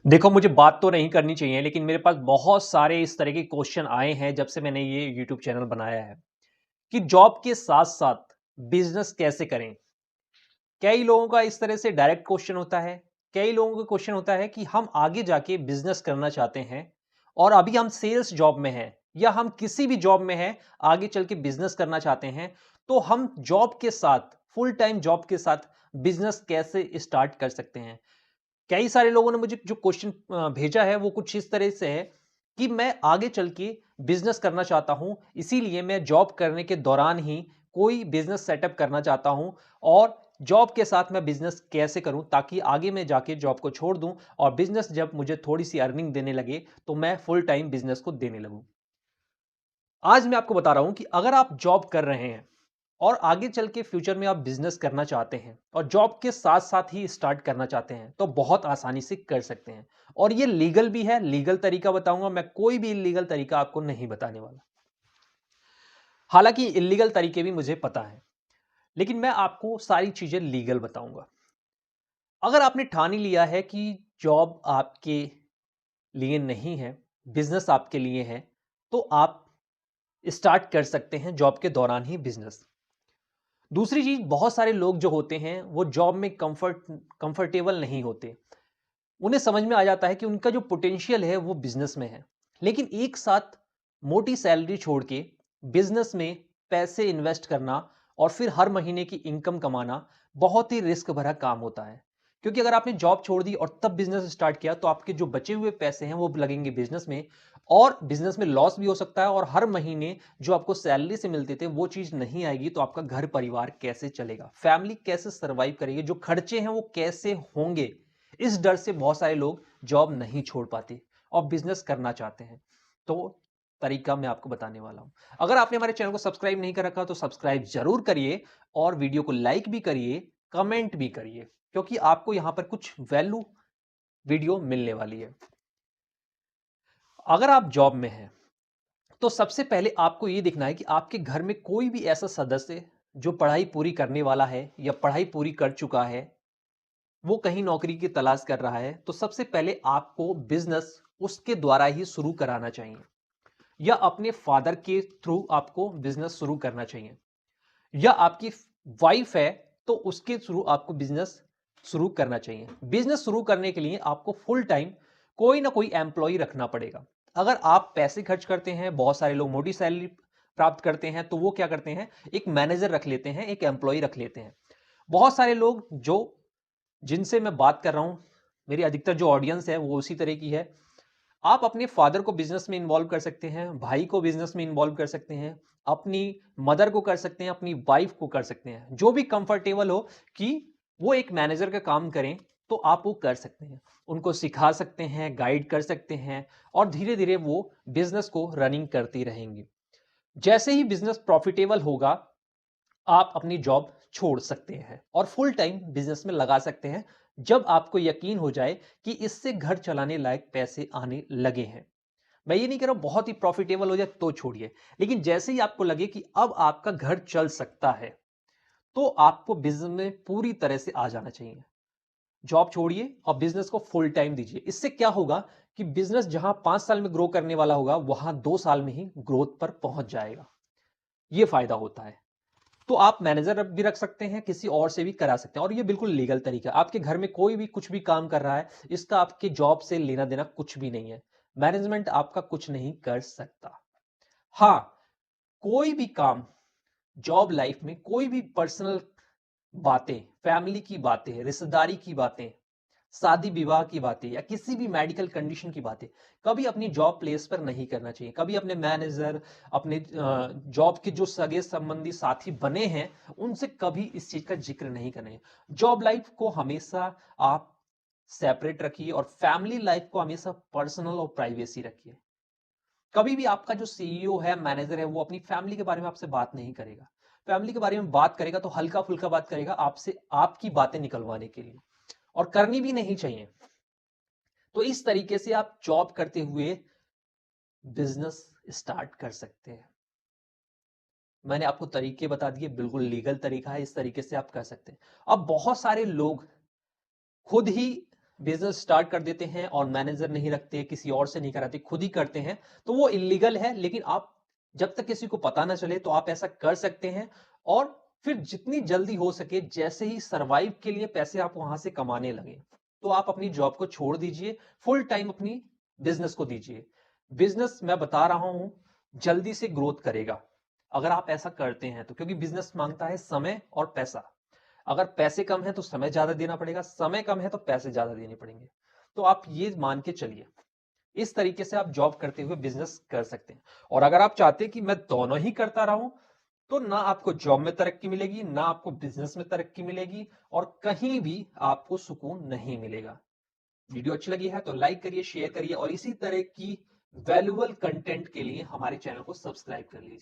देखो, मुझे बात तो नहीं करनी चाहिए, लेकिन मेरे पास बहुत सारे इस तरह के क्वेश्चन आए हैं जब से मैंने ये यूट्यूब चैनल बनाया है कि जॉब के साथ-साथ बिज़नेस कैसे करें? कई लोगों का इस तरह से डायरेक्ट क्वेश्चन होता है, कई लोगों का क्वेश्चन होता है कि हम आगे जाके बिज़नेस करना चाहते हैं और अभी हम सेल्स जॉब में हैं या हम किसी भी जॉब में हैं, आगे चल के बिज़नेस करना चाहते हैं, तो हम जॉब के साथ, फुल टाइम जॉब के साथ बिज़नेस कैसे स्टार्ट कर सकते हैं? कई सारे लोगों ने मुझे जो क्वेश्चन भेजा है वो कुछ इस तरह से है कि मैं आगे चल के बिजनेस करना चाहता हूं, इसीलिए मैं जॉब करने के दौरान ही कोई बिजनेस सेटअप करना चाहता हूं और जॉब के साथ मैं बिजनेस कैसे करूं ताकि आगे मैं जाके जॉब को छोड़ दूं और बिजनेस जब मुझे थोड़ी सी अर्निंग देने लगे तो मैं फुल टाइम बिजनेस को देने लगूं। आज मैं आपको बता रहा हूं कि अगर आप जॉब कर रहे हैं और आगे चल के फ्यूचर में आप बिजनेस करना चाहते हैं और जॉब के साथ-साथ ही स्टार्ट करना चाहते हैं, तो बहुत आसानी से कर सकते हैं। और ये लीगल भी है, लीगल तरीका बताऊँगा मैं, कोई भी इल्लीगल तरीका आपको नहीं बताने वाला। हालाँकि इल्लीगल तरीके भी मुझे पता हैं, लेकिन मैं आपको सारी चीज़ें लीगल बताऊँगा। अगर आपने ठान ही लिया है कि जॉब आपके लिए नहीं है, बिज़नेस आपके लिए है, तो आप स्टार्ट कर सकते हैं जॉब के दौरान ही बिज़नेस। दूसरी चीज़, बहुत सारे लोग जो होते हैं वो जॉब में कंफर्टेबल नहीं होते। उन्हें समझ में आ जाता है कि उनका जो पोटेंशियल है वो बिज़नेस में है। लेकिन एक साथ मोटी सैलरी छोड़ के बिज़नेस में पैसे इन्वेस्ट करना और फिर हर महीने की इनकम कमाना बहुत ही रिस्क भरा काम होता है। क्योंकि अगर आपने जॉब छोड़ दी और तब बिज़नेस स्टार्ट किया तो आपके जो बचे हुए पैसे हैं वो लगेंगे बिज़नेस में और बिज़नेस में लॉस भी हो सकता है और हर महीने जो आपको सैलरी से मिलते थे वो चीज़ नहीं आएगी तो आपका घर परिवार कैसे चलेगा? फैमिली कैसे सर्वाइव करेगी? जो खर्चे हैं वो कैसे होंगे? इस डर से बहुत सारे लोग जॉब नहीं छोड़ पाते और बिजनेस करना चाहते हैं। तो तरीका मैं आपको बताने वाला हूं। अगर आपने हमारे चैनल को सब्सक्राइब नहीं कर रखा तो सब्सक्राइब जरूर करिए और वीडियो को लाइक भी करिए, कमेंट भी करिए, क्योंकि आपको यहां पर कुछ वैल्यू वीडियो मिलने वाली है। अगर आप जॉब में हैं तो सबसे पहले आपको यह देखना है कि आपके घर में कोई भी ऐसा सदस्य जो पढ़ाई पूरी करने वाला है या पढ़ाई पूरी कर चुका है, वो कहीं नौकरी की तलाश कर रहा है, तो सबसे पहले आपको बिजनेस उसके द्वारा ही शुरू कराना चाहिए या अपने फादर के थ्रू आपको बिजनेस शुरू करना चाहिए या आपकी वाइफ है तो उसके थ्रू आपको बिजनेस शुरू करना चाहिए। बिजनेस शुरू करने के लिए आपको फुल टाइम कोई ना कोई एम्प्लॉय रखना पड़ेगा। अगर आप पैसे खर्च करते हैं, बहुत सारे लोग मोटी सैलरी प्राप्त करते हैं, तो वो क्या करते हैं, एक मैनेजर रख लेते हैं, एक एम्प्लॉय रख लेते हैं। बहुत सारे लोग जो जिनसे मैं बात कर रहा हूं, मेरी अधिकतर जो ऑडियंस है वो उसी तरह की है। आप अपने फादर को बिजनेस में इन्वॉल्व कर सकते हैं, भाई को बिजनेस में इन्वॉल्व कर सकते हैं, अपनी मदर को कर सकते हैं, अपनी वाइफ को कर सकते हैं, जो भी कंफर्टेबल हो कि वो एक मैनेजर का काम करें, तो आप वो कर सकते हैं। उनको सिखा सकते हैं, गाइड कर सकते हैं और धीरे धीरे वो बिजनेस को रनिंग करती रहेंगी। जैसे ही बिजनेस प्रॉफिटेबल होगा, आप अपनी जॉब छोड़ सकते हैं और फुल टाइम बिजनेस में लगा सकते हैं जब आपको यकीन हो जाए कि इससे घर चलाने लायक पैसे आने लगे हैं। मैं ये नहीं कह रहा हूं बहुत ही प्रॉफिटेबल हो जाए तो छोड़िए, लेकिन जैसे ही आपको लगे कि अब आपका घर चल सकता है, तो आपको बिजनेस में पूरी तरह से आ जाना चाहिए। जॉब छोड़िए और बिजनेस को फुल टाइम दीजिए। इससे क्या होगा कि बिजनेस जहां 5 साल में ग्रो करने वाला होगा, वहां 2 साल में ही ग्रोथ पर पहुंच जाएगा। यह फायदा होता है। तो आप मैनेजर भी रख सकते हैं, किसी और से भी करा सकते हैं और ये बिल्कुल लीगल तरीका है। आपके घर में कोई भी कुछ भी काम कर रहा है, इसका आपके जॉब से लेना देना कुछ भी नहीं है। मैनेजमेंट आपका कुछ नहीं कर सकता। हाँ, कोई भी काम जॉब लाइफ में, कोई भी पर्सनल बातें, फैमिली की बातें, रिश्तेदारी की बातें, शादी विवाह की बातें या किसी भी मेडिकल कंडीशन की बातें कभी अपनी जॉब प्लेस पर नहीं करना चाहिए। कभी अपने मैनेजर, अपने जॉब के जो सगे संबंधी साथी बने हैं, उनसे कभी इस चीज का जिक्र नहीं करना है। जॉब लाइफ को हमेशा आप सेपरेट रखिए और फैमिली लाइफ को हमेशा पर्सनल और प्राइवेसी रखिए। कभी भी आपका जो सीईओ है, मैनेजर है, वो अपनी फैमिली के बारे में आपसे बात नहीं करेगा। फैमिली के बारे में बात करेगा तो हल्का फुल्का बात करेगा आपसे, आपकी बातें निकलवाने के लिए, और करनी भी नहीं चाहिए। तो इस तरीके से आप जॉब करते हुए बिजनेस स्टार्ट कर सकते हैं। मैंने आपको तरीके बता दिए, बिल्कुल लीगल तरीका है, इस तरीके से आप कर सकते हैं। अब बहुत सारे लोग खुद ही बिजनेस स्टार्ट कर देते हैं और मैनेजर नहीं रखते, किसी और से नहीं कराते, खुद ही करते हैं, तो वो इल्लीगल है। लेकिन आप जब तक किसी को पता ना चले तो आप ऐसा कर सकते हैं। और फिर जितनी जल्दी हो सके, जैसे ही सर्वाइव के लिए पैसे आप वहां से कमाने लगे, तो आप अपनी जॉब को छोड़ दीजिए, फुल टाइम अपनी बिजनेस को दीजिए। बिजनेस मैं बता रहा हूं जल्दी से ग्रोथ करेगा अगर आप ऐसा करते हैं तो, क्योंकि बिजनेस मांगता है समय और पैसा। अगर पैसे कम है तो समय ज्यादा देना पड़ेगा, समय कम है तो पैसे ज्यादा देने पड़ेंगे। तो आप ये मान के चलिए, इस तरीके से आप जॉब करते हुए बिजनेस कर सकते हैं। और अगर आप चाहते हैं कि मैं दोनों ही करता रहूं, तो ना आपको जॉब में तरक्की मिलेगी, ना आपको बिजनेस में तरक्की मिलेगी, और कहीं भी आपको सुकून नहीं मिलेगा। वीडियो अच्छी लगी है तो लाइक करिए, शेयर करिए, और इसी तरह की वैल्यूएबल कंटेंट के लिए हमारे चैनल को सब्सक्राइब कर लीजिए।